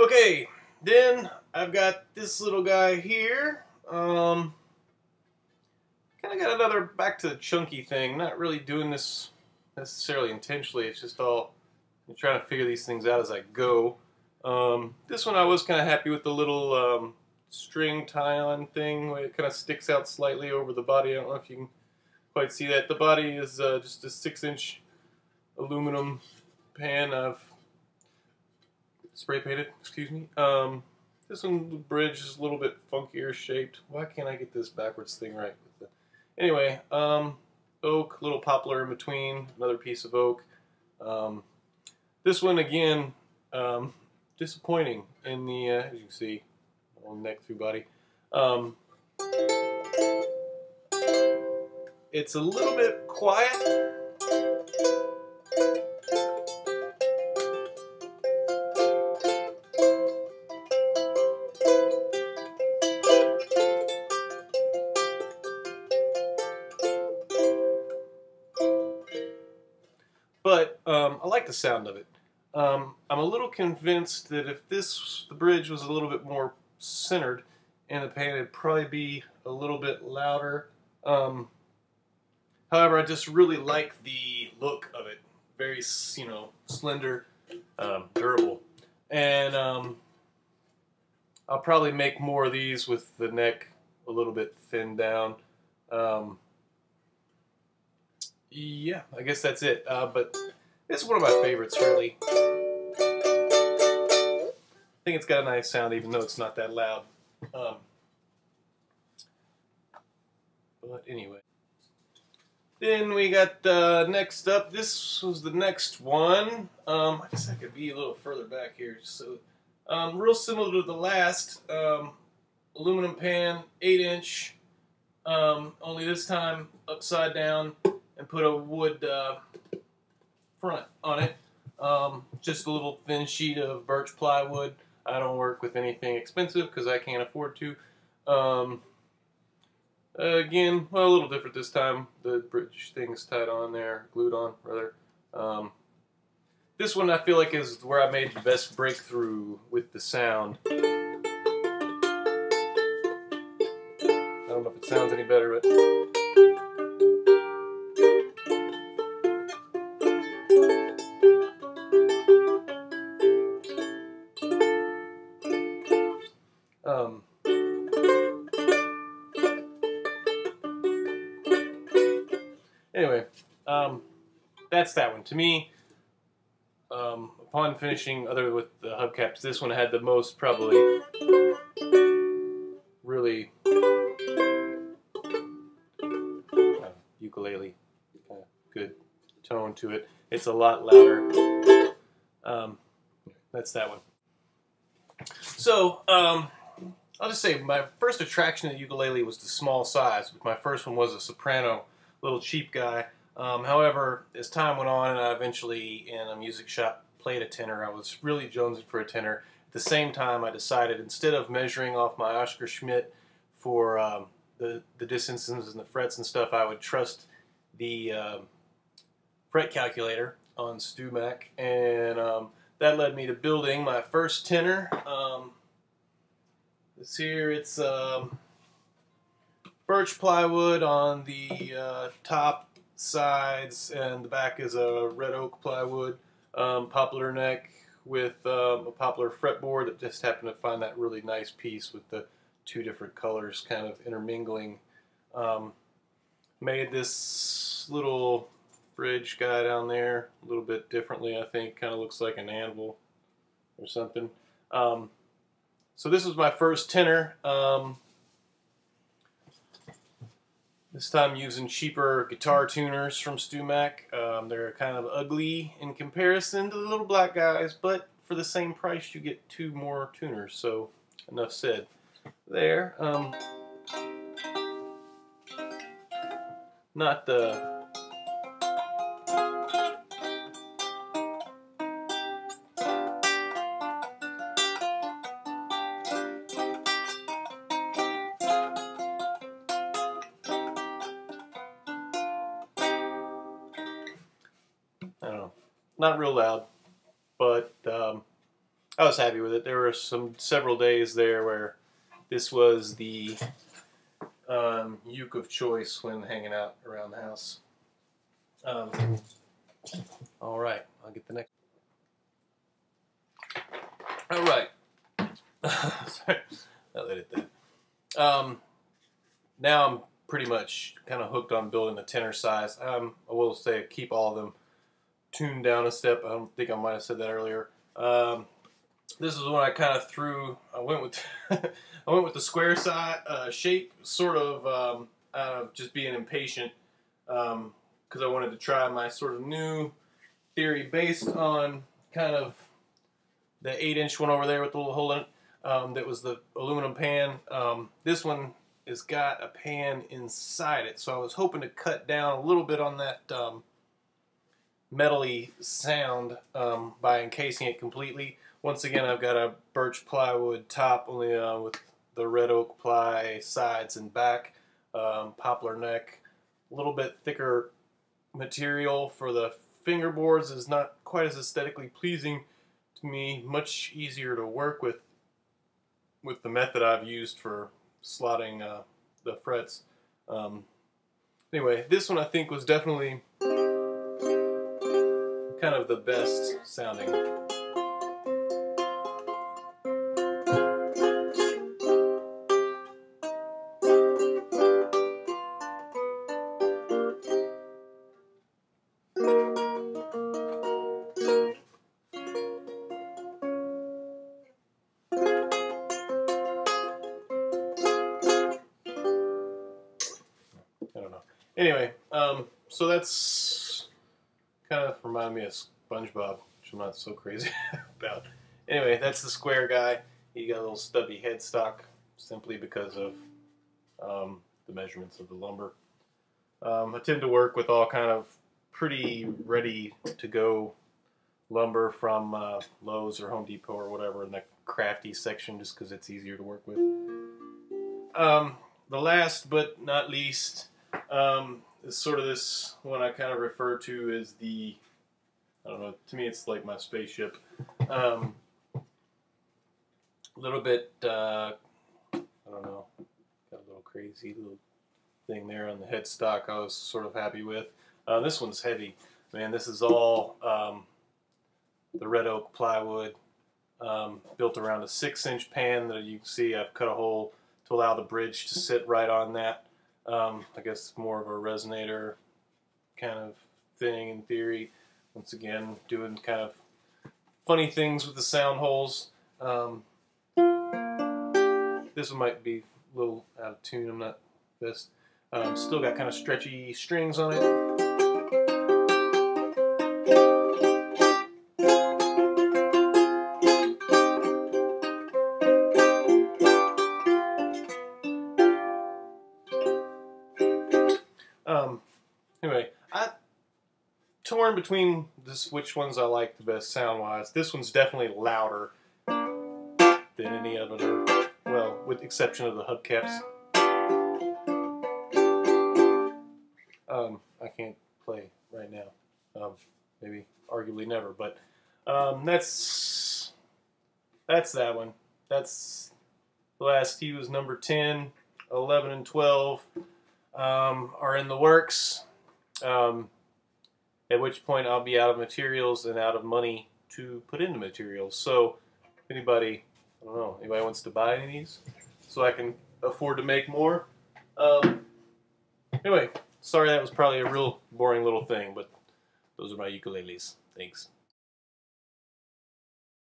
Okay, then I've got this little guy here. Kind of got another back to the chunky thing. Not really doing this necessarily intentionally. It's just all I'm trying to figure these things out as I go. This one I was kind of happy with the little string tie-on thing where it kind of sticks out slightly over the body. I don't know if you can quite see that. The body is just a 6-inch aluminum pan I've spray painted, excuse me. This one, the bridge is a little bit funkier shaped. Why can't I get this backwards thing right? Anyway, oak, little poplar in between, another piece of oak. This one again, disappointing in the, as you can see, neck through body. It's a little bit quiet. But I like the sound of it. I'm a little convinced that if the bridge was a little bit more centered in the pan, it'd probably be a little bit louder. However, I just really like the look of it. Very, slender, durable. And I'll probably make more of these with the neck a little bit thinned down. Yeah, I guess that's it. But it's one of my favorites, really. I think it's got a nice sound, even though it's not that loud. But anyway. Then we got next up. This was the next one. I guess I could be a little further back here. So, real similar to the last. Aluminum pan, 8-inch. Only this time upside down. And put a wood front on it. Just a little thin sheet of birch plywood. I don't work with anything expensive because I can't afford to. Again, well, a little different this time. The bridge thing's tied on there, glued on, rather. This one I feel like is where I made the best breakthrough with the sound. I don't know if it sounds any better, but... Anyway, that's that one. To me, upon finishing other with the hubcaps, this one had the most probably really ukulele good tone to it. It's a lot louder. That's that one. So, I'll just say my first attraction to the ukulele was the small size. My first one was a soprano, little cheap guy. However, as time went on and I eventually in a music shop played a tenor, I was really jonesing for a tenor. At the same time, I decided instead of measuring off my Oscar Schmidt for the distances and the frets and stuff, I would trust the fret calculator on StewMac, and that led me to building my first tenor. This here, it's birch plywood on the top, sides, and the back is a red oak plywood, poplar neck with a poplar fretboard that just happened to find that really nice piece with the two different colors kind of intermingling. Made this little bridge guy down there a little bit differently, I think. Kind of looks like an anvil or something. So this was my first tenor. This time using cheaper guitar tuners from StewMac. They're kind of ugly in comparison to the little black guys, but for the same price you get 2 more tuners, so enough said. There. Not the... I don't know, not real loud, but I was happy with it. There were several days there where this was the uke of choice when hanging out around the house. All right, I'll get the next. All right. Sorry, I'll edit that. Now I'm pretty much kind of hooked on building the tenor size. I will say keep all of them tuned down a step. I don't think I might have said that earlier. This is when I kind of threw. I went with I went with the square side shape, sort of out of just being impatient, because I wanted to try my sort of new theory based on kind of the 8-inch one over there with the little hole in it. That was the aluminum pan. This one has got a pan inside it, so I was hoping to cut down a little bit on that metally sound by encasing it completely. Once again, I've got a birch plywood top, only with the red oak ply sides and back, poplar neck, a little bit thicker material for the fingerboards. Is not quite as aesthetically pleasing to me. Much easier to work with the method I've used for slotting the frets. Anyway, this one I think was definitely kind of the best sounding. I don't know. Anyway, so that's kind of reminded me of SpongeBob, which I'm not so crazy about. Anyway, that's the square guy. He got a little stubby headstock simply because of the measurements of the lumber. I tend to work with all kind of pretty ready to go lumber from Lowe's or Home Depot or whatever in the crafty section, just because it's easier to work with. The last but not least is sort of this one I kind of refer to as the, I don't know, to me it's like my spaceship. A little bit, I don't know, got a little crazy little thing there on the headstock I was sort of happy with. This one's heavy. Man, this is all the red oak plywood, built around a 6-inch pan that you can see I've cut a hole to allow the bridge to sit right on that. I guess more of a resonator kind of thing in theory. Once again, doing kind of funny things with the sound holes. This one might be a little out of tune, I'm not best. Still got kind of stretchy strings on it. Anyway, I torn between which ones I like the best sound-wise. This one's definitely louder than any of them, well, with the exception of the hubcaps. I can't play right now. Maybe arguably never, but that's that one. That's the last. He was number 10, 11, and 12 are in the works. At which point I'll be out of materials and out of money to put into materials. So if anybody, I don't know, anybody wants to buy any of these so I can afford to make more. Anyway, sorry that was probably a real boring little thing, but those are my ukuleles. Thanks.